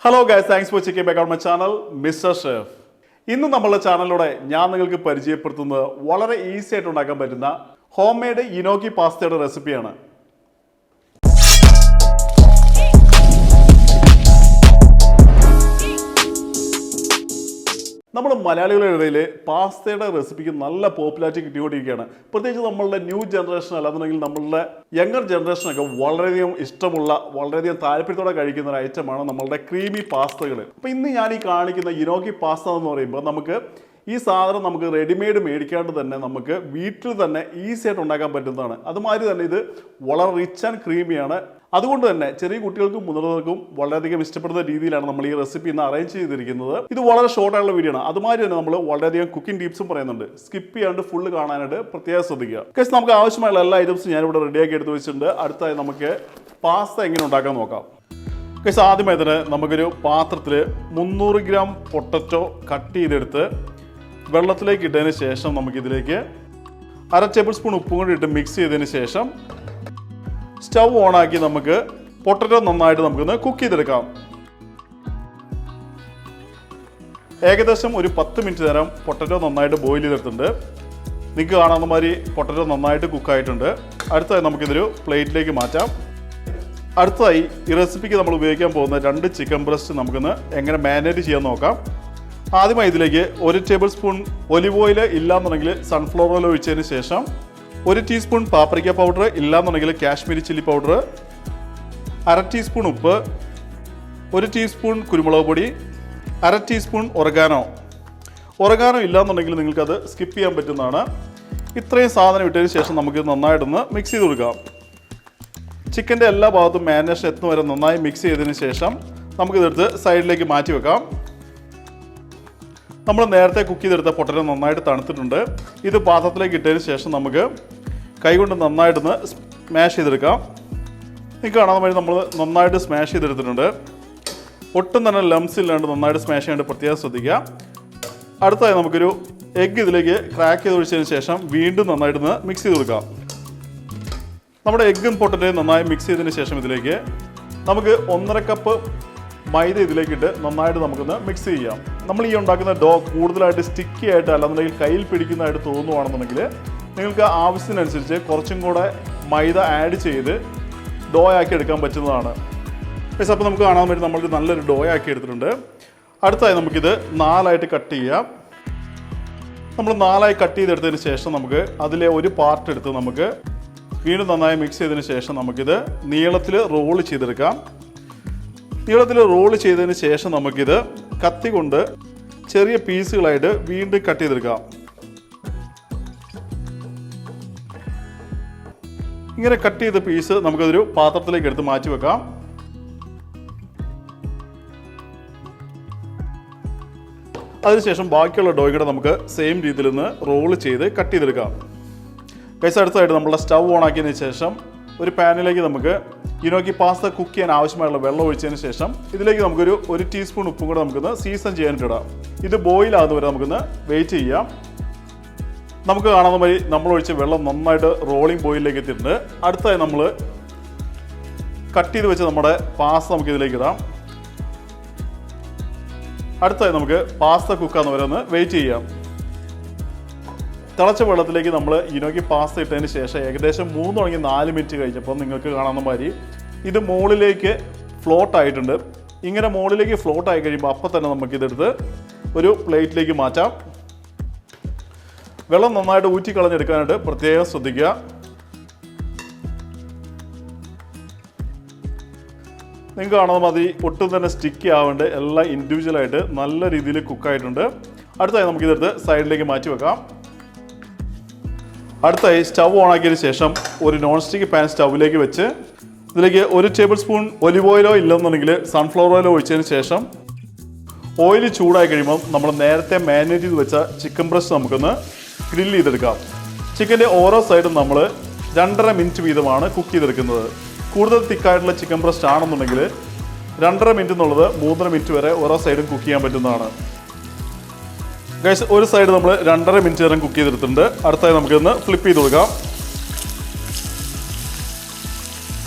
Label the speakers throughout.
Speaker 1: Hello guys, thanks for checking back out my channel mister chef. ഇന്ന് നമ്മളുടെ ചാനലിലൂടെ ഞാൻ നിങ്ങൾക്ക് പരിചയപ്പെടുത്തുന്നത് വളരെ ഈസി ആയിട്ട് ഉണ്ടാക്കാൻ പറ്റുന്ന ഹോം മെയ്ഡ് ഇനോക്കി പാസ്തയുടെ റെസിപ്പിയാണ്. നമ്മൾ മലയാളികളുടെ ഇടയിൽ പാസ്തയുടെ റെസിപ്പിക്ക് നല്ല പോപ്പുലാരിറ്റി കിട്ടിക്കൊണ്ടിരിക്കുകയാണ്. പ്രത്യേകിച്ച് നമ്മളുടെ ന്യൂ ജനറേഷൻ അല്ലാന്നുണ്ടെങ്കിൽ നമ്മളുടെ യങ്ങർ ജനറേഷനൊക്കെ വളരെയധികം ഇഷ്ടമുള്ള, വളരെയധികം താല്പര്യത്തോടെ കഴിക്കുന്ന ഒരു ഐറ്റമാണ് നമ്മളുടെ ക്രീമി പാസ്തകൾ. അപ്പോൾ ഇന്ന് ഞാൻ ഈ കാണിക്കുന്ന ഇനോക്കി പാസ്ത എന്ന് പറയുമ്പോൾ നമുക്ക് ഈ സാധനം നമുക്ക് റെഡിമെയ്ഡ് മേടിക്കാണ്ട് തന്നെ നമുക്ക് വീട്ടിൽ തന്നെ ഈസി ആയിട്ട് ഉണ്ടാക്കാൻ പറ്റുന്നതാണ്. അതുമാതിരി തന്നെ ഇത് വളരെ റിച്ച് ആൻഡ് ക്രീമിയാണ്. അതുകൊണ്ട് തന്നെ ചെറിയ കുട്ടികൾക്കും മുതിർന്നവർക്കും വളരെയധികം ഇഷ്ടപ്പെടുന്ന രീതിയിലാണ് നമ്മൾ ഈ റെസിപ്പി ഇന്ന് അറേഞ്ച് ചെയ്തിരിക്കുന്നത്. ഇത് വളരെ ഷോർട്ട് ആയിട്ടുള്ള വീഡിയോ ആണ്. അതുമാതിരി തന്നെ നമ്മൾ വളരെയധികം കുക്കിംഗ് ടിപ്സും പറയുന്നുണ്ട്. സ്കിപ്പ് ചെയ്യാണ്ട് ഫുള്ള് കാണാനായിട്ട് പ്രത്യേകം ശ്രദ്ധിക്കുക. കേസ് നമുക്ക് ആവശ്യമായുള്ള എല്ലാ ഐറ്റംസും ഞാനിവിടെ റെഡിയാക്കി എടുത്ത് വെച്ചിട്ടുണ്ട്. അടുത്തായി നമുക്ക് പാസ്ത എങ്ങനെ ഉണ്ടാക്കാൻ നോക്കാം. കേസ് ആദ്യമായി തന്നെ നമുക്കൊരു പാത്രത്തിൽ 300 ഗ്രാം പൊട്ടറ്റോ കട്ട് ചെയ്തെടുത്ത് വെള്ളത്തിലേക്ക് ഇട്ടതിന് ശേഷം നമുക്കിതിലേക്ക് 1/2 ടേബിൾ സ്പൂൺ ഉപ്പും കൂടി ഇട്ട് മിക്സ് ചെയ്തതിന് ശേഷം സ്റ്റൗ ഓണാക്കി നമുക്ക് പൊട്ടറ്റോ നന്നായിട്ട് നമുക്കൊന്ന് കുക്ക് ചെയ്തെടുക്കാം. ഏകദേശം ഒരു 10 മിനിറ്റ് നേരം പൊട്ടറ്റോ നന്നായിട്ട് ബോയിൽ ചെയ്തെടുത്തിട്ടുണ്ട്. നിങ്ങൾക്ക് കാണാവുന്ന മാതിരി പൊട്ടറ്റോ നന്നായിട്ട് കുക്കായിട്ടുണ്ട്. അടുത്തതായി നമുക്കിതൊരു പ്ലേറ്റിലേക്ക് മാറ്റാം. അടുത്തതായി ഈ റെസിപ്പിക്ക് നമ്മൾ ഉപയോഗിക്കാൻ പോകുന്ന 2 ചിക്കൻ ബ്രസ്റ്റ് നമുക്കൊന്ന് എങ്ങനെ മാരിനേറ്റ് ചെയ്യാൻ നോക്കാം. ആദ്യമായി ഇതിലേക്ക് 1 ടേബിൾ സ്പൂൺ ഒലിവ് ഓയിൽ, ഇല്ലാന്നുണ്ടെങ്കിൽ സൺഫ്ലവർ ഓയിൽ ഒഴിച്ചതിന് ശേഷം 1 ടീസ്പൂൺ പാപ്രിക്ക പൗഡർ, ഇല്ലാന്നുണ്ടെങ്കിൽ കാശ്മീരി ചില്ലി പൗഡർ, 1/2 ടീസ്പൂൺ ഉപ്പ്, 1 ടീസ്പൂൺ കുരുമുളക് പൊടി, 1/2 ടീസ്പൂൺ ഒറഗാനോ ഇല്ലാന്നുണ്ടെങ്കിൽ നിങ്ങൾക്കത് സ്കിപ്പ് ചെയ്യാൻ പറ്റുന്നതാണ്. ഇത്രയും സാധനം ഇട്ടതിന് ശേഷം നമുക്ക് നന്നായിട്ടൊന്ന് മിക്സ് ചെയ്ത് കൊടുക്കാം. ചിക്കൻ്റെ എല്ലാ ഭാഗത്തും മാരിനേഷൻ എത്തുന്ന വരെ നന്നായി മിക്സ് ചെയ്തതിന് ശേഷം നമുക്കിതെടുത്ത് സൈഡിലേക്ക് മാറ്റി വെക്കാം. നമ്മൾ നേരത്തെ കുക്ക് ചെയ്തെടുത്ത പൊട്ടറ്റോ നന്നായിട്ട് തണുത്തിട്ടുണ്ട്. ഇത് പാത്രത്തിലേക്ക് ഇട്ടതിന് ശേഷം നമുക്ക് കൈകൊണ്ട് നന്നായിട്ടൊന്ന് സ്മാഷ് ചെയ്തെടുക്കാം. നിങ്ങൾക്ക് കാണാൻ വേണ്ടി നമ്മൾ നന്നായിട്ട് സ്മാഷ് ചെയ്തെടുത്തിട്ടുണ്ട്. ഒട്ടും തന്നെ ലംസ് ഇല്ലാണ്ട് നന്നായിട്ട് സ്മാഷ് ചെയ്യാണ്ട് പ്രത്യേകം ശ്രദ്ധിക്കുക. അടുത്തായി നമുക്കൊരു എഗ്ഗ് ഇതിലേക്ക് ക്രാക്ക് ചെയ്ത് ഒഴിച്ചതിന് ശേഷം വീണ്ടും നന്നായിട്ടൊന്ന് മിക്സ് ചെയ്ത് കൊടുക്കാം. നമ്മുടെ എഗ്ഗും പൊട്ടറ്റോയും നന്നായി മിക്സ് ചെയ്തതിന് ശേഷം ഇതിലേക്ക് നമുക്ക് 1.5 കപ്പ് മൈദ ഇതിലേക്കിട്ട് നന്നായിട്ട് നമുക്കൊന്ന് മിക്സ് ചെയ്യാം. നമ്മൾ ഈ ഉണ്ടാക്കുന്ന ഡോ കൂടുതലായിട്ട് സ്റ്റിക്കി ആയിട്ട് അല്ലാന്നുണ്ടെങ്കിൽ കയ്യിൽ പിടിക്കുന്നതായിട്ട് തോന്നുവാണെന്നുണ്ടെങ്കിൽ നിങ്ങൾക്ക് ആവശ്യത്തിനനുസരിച്ച് കുറച്ചും കൂടെ മൈദ ആഡ് ചെയ്ത് ഡോ ആക്കി എടുക്കാൻ പറ്റുന്നതാണ്. അപ്പോൾ നമുക്ക് കാണാൻ വേണ്ടി നമ്മളൊരു നല്ലൊരു ഡോ ആക്കി എടുത്തിട്ടുണ്ട്. അടുത്തായി നമുക്കിത് 4ആയിട്ട് കട്ട് ചെയ്യാം. നമ്മൾ 4ആയി കട്ട് ചെയ്തെടുത്തതിന് ശേഷം നമുക്ക് അതിലെ ഒരു പാർട്ട് എടുത്ത് നമുക്ക് വീണ്ടും നന്നായി മിക്സ് ചെയ്തതിന് ശേഷം നമുക്കിത് നീളത്തിൽ റോൾ ചെയ്തെടുക്കാം. നീളത്തിൽ റോൾ ചെയ്തതിന് ശേഷം നമുക്കിത് കത്തി കൊണ്ട് ചെറിയ പീസുകളായിട്ട് വീണ്ടും കട്ട് ചെയ്തെടുക്കാം. ഇങ്ങനെ കട്ട് ചെയ്ത പീസ് നമുക്കതൊരു പാത്രത്തിലേക്ക് എടുത്ത് മാറ്റി വെക്കാം. അതിനുശേഷം ബാക്കിയുള്ള ഡോയ് കൂടെ നമുക്ക് സെയിം രീതിയിൽ നിന്ന് റോൾ ചെയ്ത് കട്ട് ചെയ്തെടുക്കാം. പൈസ അടുത്തായിട്ട് നമ്മളെ സ്റ്റൗ ഓൺ ആക്കിയതിന് ശേഷം ഒരു പാനിലേക്ക് നമുക്ക് ഇനോക്കി പാസ്ത കുക്ക് ചെയ്യാൻ ആവശ്യമായുള്ള വെള്ളം ഒഴിച്ചതിന് ശേഷം ഇതിലേക്ക് നമുക്കൊരു 1 ടീസ്പൂൺ ഉപ്പും കൂടെ നമുക്കൊന്ന് സീസൺ ചെയ്യാനായിട്ട് ഇടാം. ഇത് ബോയിൽ ആകുന്ന വരെ നമുക്കൊന്ന് വെയിറ്റ് ചെയ്യാം. നമുക്ക് കാണാവുന്ന വഴി നമ്മൾ ഒഴിച്ച വെള്ളം നന്നായിട്ട് റോളിംഗ് ബോയിലിലേക്ക് എത്തിയിട്ടുണ്ട്. അടുത്തായി നമ്മൾ കട്ട് ചെയ്ത് വെച്ച് നമ്മുടെ പാസ്ത നമുക്ക് ഇതിലേക്ക് ഇടാം. അടുത്തായി നമുക്ക് പാസ്ത കുക്കാകുന്ന വരെ ഒന്ന് വെയിറ്റ് ചെയ്യാം. തിളച്ച വെള്ളത്തിലേക്ക് നമ്മൾ ഇനോക്കി പാസ്ത ഇട്ടതിന് ശേഷം ഏകദേശം 3-4 മിനിറ്റ് കഴിഞ്ഞപ്പോൾ നിങ്ങൾക്ക് കാണാവുന്ന മാതിരി ഇത് മുകളിലേക്ക് ഫ്ലോട്ട് ആയിട്ടുണ്ട്. ഇങ്ങനെ മുകളിലേക്ക് ഫ്ലോട്ട് ആയി കഴിയുമ്പോൾ അപ്പം തന്നെ നമുക്കിതെടുത്ത് ഒരു പ്ലേറ്റിലേക്ക് മാറ്റാം. വെള്ളം നന്നായിട്ട് ഊറ്റിക്കളഞ്ഞെടുക്കാനായിട്ട് പ്രത്യേകം ശ്രദ്ധിക്കുക. നിങ്ങൾക്ക് കാണുന്ന മാതിരി ഒട്ടും തന്നെ സ്റ്റിക്കി ആവേണ്ട എല്ലാം ഇൻഡിവിജ്വലായിട്ട് നല്ല രീതിയിൽ കുക്കായിട്ടുണ്ട്. അടുത്തായി നമുക്കിതെടുത്ത് സൈഡിലേക്ക് മാറ്റി വെക്കാം. അടുത്തായി സ്റ്റൗ ഓണാക്കിയതിന് ശേഷം ഒരു നോൺ സ്റ്റിക്ക് പാൻ സ്റ്റൗവിലേക്ക് വെച്ച് ഇതിലേക്ക് 1 ടേബിൾ സ്പൂൺ ഒലിവ് ഓയിലോ ഇല്ലെന്നുണ്ടെങ്കിൽ സൺഫ്ലവർ ഓയിലോ ഒഴിച്ചതിന് ശേഷം ഓയിൽ ചൂടായി കഴിയുമ്പോൾ നമ്മൾ നേരത്തെ മാരിനേറ്റ് ചെയ്ത് വെച്ച ചിക്കൻ ബ്രസ്റ്റ് നമുക്കൊന്ന് ഗ്രില്ല് ചെയ്തെടുക്കാം. ചിക്കൻ്റെ ഓരോ സൈഡും നമ്മൾ 2.5 മിനിറ്റ് വീതമാണ് കുക്ക് ചെയ്തെടുക്കുന്നത്. കൂടുതൽ തിക്കായിട്ടുള്ള ചിക്കൻ ബ്രസ്റ്റ് ആണെന്നുണ്ടെങ്കിൽ 2.5 മിനിറ്റ് എന്നുള്ളത് 3.5 മിനിറ്റ് വരെ ഓരോ സൈഡും കുക്ക് ചെയ്യാൻ പറ്റുന്നതാണ്. ഗൈസ്, ഒരു സൈഡ് നമ്മൾ 2.5 മിനിറ്റ് നേരം കുക്ക് ചെയ്തെടുത്തിട്ടുണ്ട്. അടുത്തായി നമുക്കൊന്ന് ഫ്ലിപ്പ് ചെയ്ത് കൊടുക്കാം.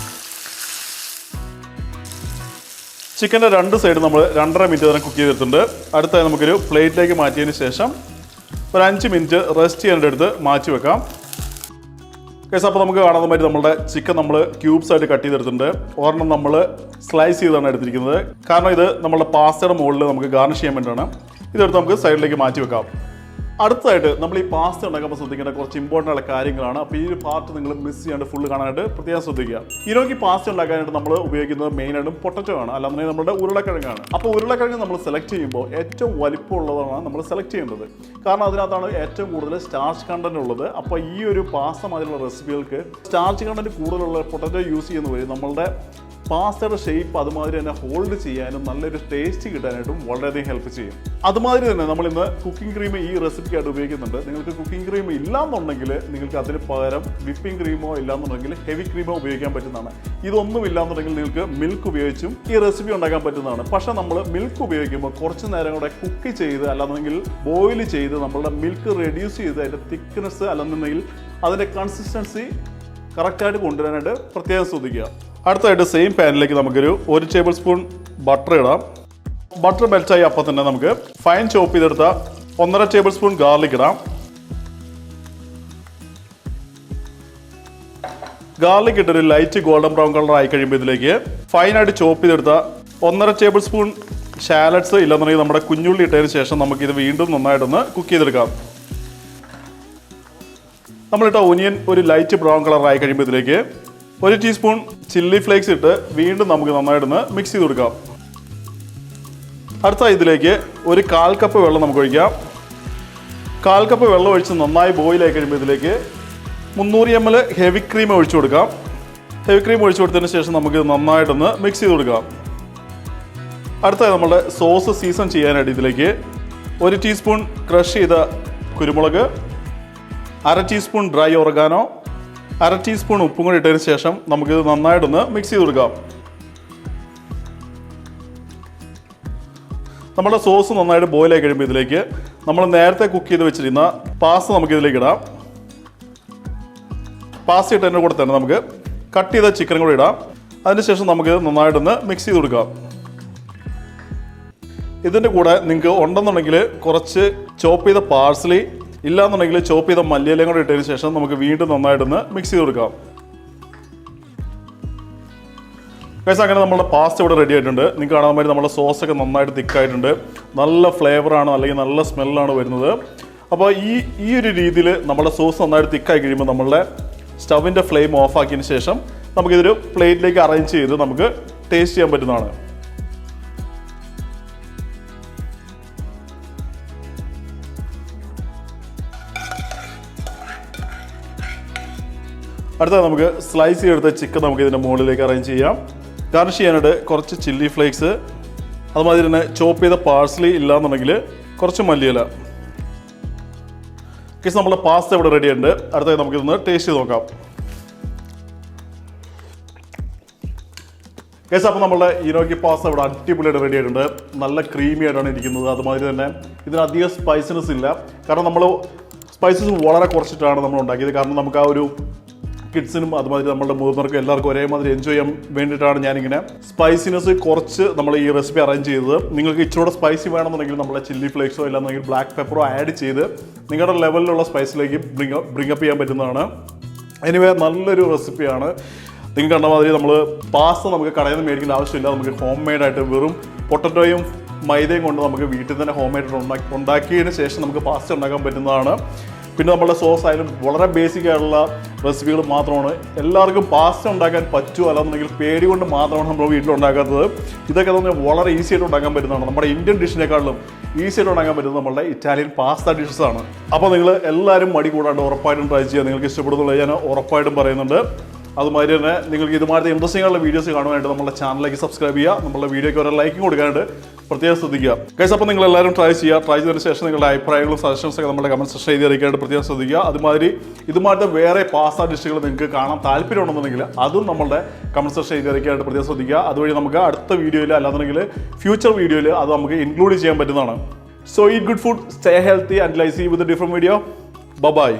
Speaker 1: ചിക്കൻ്റെ 2 സൈഡ് നമ്മൾ 2.5 മിനിറ്റ് തന്നെ കുക്ക് ചെയ്തെടുത്തിട്ടുണ്ട്. അടുത്തായി നമുക്കൊരു പ്ലേറ്റിലേക്ക് മാറ്റിയതിന് ശേഷം ഒരു 5 മിനിറ്റ് റെസ്റ്റ് ചെയ്യാനായിട്ട് മാറ്റി വെക്കാം. കേസ് അപ്പോൾ നമുക്ക് കാണാൻ പറ്റും നമ്മുടെ ചിക്കൻ നമ്മൾ ക്യൂബ്സ് ആയിട്ട് കട്ട് ചെയ്തെടുത്തിട്ടുണ്ട്. ഒരെണ്ണം നമ്മൾ സ്ലൈസ് ചെയ്താണ് എടുത്തിരിക്കുന്നത്. കാരണം ഇത് നമ്മുടെ പാസ്തയുടെ മുകളിൽ നമുക്ക് ഗാർണിഷ് ചെയ്യാൻ വേണ്ടിയാണ്. ഇതെടുത്ത് നമുക്ക് സൈഡിലേക്ക് മാറ്റി വെക്കാം. അടുത്തതായിട്ട് നമ്മൾ ഈ പാസ്ത ഉണ്ടാക്കുമ്പോൾ ശ്രദ്ധിക്കേണ്ട കുറച്ച് ഇമ്പോർട്ടൻ്റ് ആയ കാര്യങ്ങളാണ്. അപ്പോൾ ഈ ഒരു പാർട്ട് നിങ്ങൾ മിസ് ചെയ്യാണ്ട് ഫുള്ള് കാണാനായിട്ട് പ്രത്യേകം ശ്രദ്ധിക്കുക. ഇതിനോക്ക് പാസ്ത ഉണ്ടാക്കാനായിട്ട് നമ്മൾ ഉപയോഗിക്കുന്നത് മെയിനായിട്ടും പൊട്ടറ്റോ ആണ്, അല്ലാന്നുണ്ടെങ്കിൽ നമ്മുടെ ഉരുളക്കിഴങ്ങാണ്. അപ്പോൾ ഉരുളക്കിഴങ്ങ് നമ്മൾ സെലക്ട് ചെയ്യുമ്പോൾ ഏറ്റവും വലിപ്പമുള്ളതാണ് നമ്മൾ സെലക്ട് ചെയ്യേണ്ടത്. കാരണം അതിനകത്താണ് ഏറ്റവും കൂടുതൽ സ്റ്റാർച്ച് കണ്ടന്റ് ഉള്ളത്. അപ്പോൾ ഈ ഒരു പാസ്ത മാതിരിയുള്ള റെസിപ്പികൾക്ക് സ്റ്റാർച്ച് കണ്ടന്റ് കൂടുതലുള്ള പൊട്ടറ്റോ യൂസ് ചെയ്യുന്ന വഴി നമ്മളുടെ പാസ്തയുടെ ഷേപ്പ് അതുമാതിരി തന്നെ ഹോൾഡ് ചെയ്യാനും നല്ലൊരു ടേസ്റ്റ് കിട്ടാനായിട്ടും വളരെയധികം ഹെൽപ്പ് ചെയ്യും. അതുമാതിരി തന്നെ നമ്മൾ ഇന്ന് കുക്കിംഗ് ക്രീം ഈ റെസിപ്പിക്കായിട്ട് ഉപയോഗിക്കുന്നുണ്ട്. നിങ്ങൾക്ക് കുക്കിംഗ് ക്രീം ഇല്ലാന്നുണ്ടെങ്കിൽ നിങ്ങൾക്ക് അതിന് പകരം വിപ്പിംഗ് ക്രീമോ ഇല്ലാന്നുണ്ടെങ്കിൽ ഹെവി ക്രീമോ ഉപയോഗിക്കാൻ പറ്റുന്നതാണ്. ഇതൊന്നും ഇല്ലാന്നുണ്ടെങ്കിൽ നിങ്ങൾക്ക് മിൽക്ക് ഉപയോഗിച്ചും ഈ റെസിപ്പി ഉണ്ടാക്കാൻ പറ്റുന്നതാണ്. പക്ഷേ നമ്മൾ മിൽക്ക് ഉപയോഗിക്കുമ്പോൾ കുറച്ച് നേരം കൂടെ കുക്ക് ചെയ്ത് അല്ലാന്നുണ്ടെങ്കിൽ ബോയിൽ ചെയ്ത് നമ്മളുടെ മിൽക്ക് റെഡ്യൂസ് ചെയ്ത് അതിൻ്റെ തിക്നെസ് അല്ലെന്നുണ്ടെങ്കിൽ അതിൻ്റെ കൺസിസ്റ്റൻസി കറക്റ്റായിട്ട് കൊണ്ടുവരാനായിട്ട് പ്രത്യേകം ശ്രദ്ധിക്കുക. അടുത്തായിട്ട് സെയിം പാനിലേക്ക് നമുക്കൊരു 1 ടേബിൾ സ്പൂൺ ബട്ടർ ഇടാം. ബട്ടർ മെൽറ്റായി അപ്പം തന്നെ നമുക്ക് ഫൈൻ ചോപ്പ് ചെയ്തെടുത്ത 1.5 ടേബിൾ സ്പൂൺ ഗാർലിക് ഇടാം. ഗാർലിക് ഇട്ടൊരു ലൈറ്റ് ഗോൾഡൻ ബ്രൗൺ കളർ ആയി കഴിയുമ്പോൾ ഇതിലേക്ക് ഫൈനായിട്ട് ചോപ്പ് ചെയ്തെടുത്ത 1.5 ടേബിൾ സ്പൂൺ ഷാലറ്റ്സ് ഇല്ലെന്നുണ്ടെങ്കിൽ നമ്മുടെ കുഞ്ഞുള്ളി ഇട്ടതിന് ശേഷം നമുക്കിത് വീണ്ടും നന്നായിട്ടൊന്ന് കുക്ക് ചെയ്തെടുക്കാം. നമ്മളിട്ട ഒനിയൻ ഒരു ലൈറ്റ് ബ്രൗൺ കളർ ആയി കഴിയുമ്പോൾ ഇതിലേക്ക് 1 ടീസ്പൂൺ ചില്ലി ഫ്ലേക്സ് ഇട്ട് വീണ്ടും നമുക്ക് നന്നായിട്ടൊന്ന് മിക്സ് ചെയ്ത് കൊടുക്കാം. അടുത്ത ഇതിലേക്ക് ഒരു 1/4 കപ്പ് വെള്ളം നമുക്ക് ഒഴിക്കാം. 1/4 കപ്പ് വെള്ളം ഒഴിച്ച് നന്നായി ബോയിൽ ആയി കഴിയുമ്പോൾ ഇതിലേക്ക് 300 ml ഹെവി ക്രീം ഒഴിച്ചു കൊടുക്കാം. ഹെവി ക്രീം ഒഴിച്ചു കൊടുത്തതിന് ശേഷം നമുക്ക് നന്നായിട്ടൊന്ന് മിക്സ് ചെയ്ത് കൊടുക്കാം. അടുത്തായി നമ്മുടെ സോസ് സീസൺ ചെയ്യാനായിട്ട് ഇതിലേക്ക് 1 ടീസ്പൂൺ ക്രഷ് ചെയ്ത കുരുമുളക്, 1/2 ടീസ്പൂൺ ഡ്രൈ ഒറഗാനോ, 1/2 ടീസ്പൂൺ ഉപ്പും കൂടി ഇട്ടതിന് ശേഷം നമുക്കിത് നന്നായിട്ടൊന്ന് മിക്സ് ചെയ്ത് കൊടുക്കാം. നമ്മുടെ സോസ് നന്നായിട്ട് ബോയിലായി കഴിയുമ്പോൾ ഇതിലേക്ക് നമ്മൾ നേരത്തെ കുക്ക് ചെയ്ത് വെച്ചിരുന്ന പാസ്ത നമുക്കിതിലേക്ക് ഇടാം. പാസ്ത ഇട്ടതിൻ്റെ കൂടെ തന്നെ നമുക്ക് കട്ട് ചെയ്ത ചിക്കനും കൂടി ഇടാം. അതിനുശേഷം നമുക്ക് നന്നായിട്ടൊന്ന് മിക്സ് ചെയ്ത് കൊടുക്കാം. ഇതിൻ്റെ കൂടെ നിങ്ങൾക്ക് ഉണ്ടെന്നുണ്ടെങ്കിൽ കുറച്ച് ചോപ്പ് ചെയ്ത പാഴ്സലി ഇല്ലാന്നുണ്ടെങ്കിൽ ചോപ്പ് ചെയ്ത മല്ലിയിലയും കൂടെ ഇട്ടതിന് ശേഷം നമുക്ക് വീണ്ടും നന്നായിട്ടൊന്ന് മിക്സ് ചെയ്ത് കൊടുക്കാം. ഗൈസ് അങ്ങനെ നമ്മുടെ പാസ്ത ഇവിടെ റെഡി ആയിട്ടുണ്ട്. നിങ്ങൾക്ക് കാണാൻ വേണ്ടി നമ്മുടെ സോസൊക്കെ നന്നായിട്ട് തിക്കായിട്ടുണ്ട്. നല്ല ഫ്ലേവറാണ് അല്ലെങ്കിൽ നല്ല സ്മെല്ലാണ് വരുന്നത്. അപ്പോൾ ഈ ഒരു രീതിയിൽ നമ്മുടെ സോസ് നന്നായിട്ട് തിക്കായി കഴിയുമ്പോൾ നമ്മളുടെ സ്റ്റവിൻ്റെ ഫ്ലെയിം ഓഫ് ആക്കിയതിന് ശേഷം നമുക്കിതൊരു പ്ലേറ്റിലേക്ക് അറേഞ്ച് ചെയ്ത് നമുക്ക് ടേസ്റ്റ് ചെയ്യാൻ പറ്റുന്നതാണ്. അടുത്ത നമുക്ക് സ്ലൈസ് ചെയ്തെടുത്ത ചിക്കൻ നമുക്ക് ഇതിൻ്റെ മുകളിലേക്ക് അറേഞ്ച് ചെയ്യാം. ഗാർണിഷ് ചെയ്യാനായിട്ട് കുറച്ച് ചില്ലി ഫ്ലേക്സ്, അതുമാതിരി തന്നെ ചോപ്പ് ചെയ്ത പാഴ്സലി ഇല്ലാന്നുണ്ടെങ്കിൽ കുറച്ച് മല്ലിയില. കേസ് നമ്മുടെ പാസ്ത ഇവിടെ റെഡി ഉണ്ട്. അടുത്തായി നമുക്കിതൊന്ന് ടേസ്റ്റ് ചെയ്ത് നോക്കാം. കേസ് അപ്പോൾ നമ്മുടെ ഇനോക്കി പാസ്ത ഇവിടെ അടിപൊളിയായിട്ട് റെഡി ആയിട്ടുണ്ട്. നല്ല ക്രീമി ആയിട്ടാണ് ഇരിക്കുന്നത്. അതുമാതിരി തന്നെ ഇതിനധികം സ്പൈസിനെസ് ഇല്ല. കാരണം നമ്മൾ സ്പൈസസ് വളരെ കുറച്ചിട്ടാണ് നമ്മൾ ഉണ്ടാക്കിയത്. കാരണം നമുക്ക് ആ ഒരു കിഡ്സിനും അതുമാതിരി നമ്മളുടെ മുതിർന്നവർക്കും എല്ലാവർക്കും ഒരേമാതിരി എൻജോയ് ചെയ്യാൻ വേണ്ടിയിട്ടാണ് ഞാനിങ്ങനെ സ്പൈസിനെസ് കുറച്ച് നമ്മൾ ഈ റെസിപ്പി അറേഞ്ച് ചെയ്തത്. നിങ്ങൾക്ക് ഇച്ചിരൂടെ സ്പൈസി വേണമെന്നുണ്ടെങ്കിൽ നമ്മളെ ചില്ലി ഫ്ലേക്സോ ഇല്ലാന്നുണ്ടെങ്കിൽ ബ്ലാക്ക് പെപ്പറോ ആഡ് ചെയ്ത് നിങ്ങളുടെ ലെവലിലുള്ള സ്പൈസിലേക്ക് ബ്രിങ്ങപ്പ് ചെയ്യാൻ പറ്റുന്നതാണ്. എനിവേ നല്ലൊരു റെസിപ്പിയാണ്. നിങ്ങൾ കണ്ട മാതിരി നമ്മൾ പാസ്ത നമുക്ക് കടയിൽ നിന്ന് മേടിക്കേണ്ട ആവശ്യമില്ല. നമുക്ക് ഹോം മെയ്ഡായിട്ട് വെറും പൊട്ടറ്റോയും മൈദയും കൊണ്ട് നമുക്ക് വീട്ടിൽ തന്നെ ഹോം മെയ്ഡ് ഉണ്ടാക്കിയതിന് ശേഷം നമുക്ക് പാസ്ത ഉണ്ടാക്കാൻ പറ്റുന്നതാണ്. പിന്നെ നമ്മുടെ സോസ് ആയാലും വളരെ ബേസിക് ആയിട്ടുള്ള റെസിപ്പികൾ മാത്രമാണ്. എല്ലാവർക്കും പാസ്ത ഉണ്ടാക്കാൻ പറ്റുമോ അല്ലാന്നുണ്ടെങ്കിൽ പേടി കൊണ്ട് മാത്രമാണ് നമ്മൾ വീട്ടിലുണ്ടാക്കാത്തത്. ഇതൊക്കെ തന്നെ വളരെ ഈസി ആയിട്ട് ഉണ്ടാക്കാൻ പറ്റുന്നതാണ്. നമ്മുടെ ഇന്ത്യൻ ഡിഷിനേക്കാളും ഈസി ആയിട്ട് ഉണ്ടാക്കാൻ പറ്റുന്നത് നമ്മളുടെ ഇറ്റാലിയൻ പാസ്ത ഡിഷസാണ്. അപ്പോൾ നിങ്ങൾ എല്ലാവരും മടി കൂടാണ്ട് ഉറപ്പായിട്ടും ട്രൈ ചെയ്യുക. നിങ്ങൾക്ക് ഇഷ്ടപ്പെടുന്നുള്ളത് ഞാൻ ഉറപ്പായിട്ടും പറയുന്നുണ്ട്. അതുമാതിരി തന്നെ നിങ്ങൾക്ക് ഇതുമാതിരി ഇൻട്രസ്റ്റിംഗ് ആയിട്ടുള്ള വീഡിയോസ് കാണുവാനായിട്ട് നമ്മുടെ ചാനലിലേക്ക് സബ്സ്ക്രൈബ് ചെയ്യുക. നമ്മുടെ വീഡിയോയ്ക്ക് ഒരു ലൈക്കും കൊടുക്കാനായിട്ട് പ്രത്യേകം ശ്രദ്ധിക്കുക. ഗൈസ് അപ്പോൾ നിങ്ങൾ എല്ലാവരും ട്രൈ ചെയ്യുക. ട്രൈ ചെയ്തതിന് ശേഷം നിങ്ങളുടെ അഭിപ്രായങ്ങളും സജഷൻസൊക്കെ നമ്മുടെ കമൻറ്റ് സെക്ഷൻ എഴുതി അറിയിക്കാനായിട്ട് പ്രത്യേകം ശ്രദ്ധിക്കുക. അതുമാതിരി ഇതുമായിട്ട് വേറെ പാസ്ത ഡിഷുകൾ നിങ്ങൾക്ക് കാണാൻ താല്പര്യമുണ്ടെന്നുണ്ടെങ്കിൽ അതും നമ്മുടെ കമൻറ്റ് സെക്ഷൻ എഴുതി അറിയിക്കാനായിട്ട് പ്രത്യേകം ശ്രദ്ധിക്കുക. അതുവഴി നമുക്ക് അടുത്ത വീഡിയോയിൽ അല്ലാന്നുണ്ടെങ്കിൽ ഫ്യൂച്ചർ വീഡിയോയിൽ അത് നമുക്ക് ഇൻക്ലൂഡ് ചെയ്യാൻ പറ്റുന്നതാണ്. So eat good food, stay healthy and I see you with a different video. By.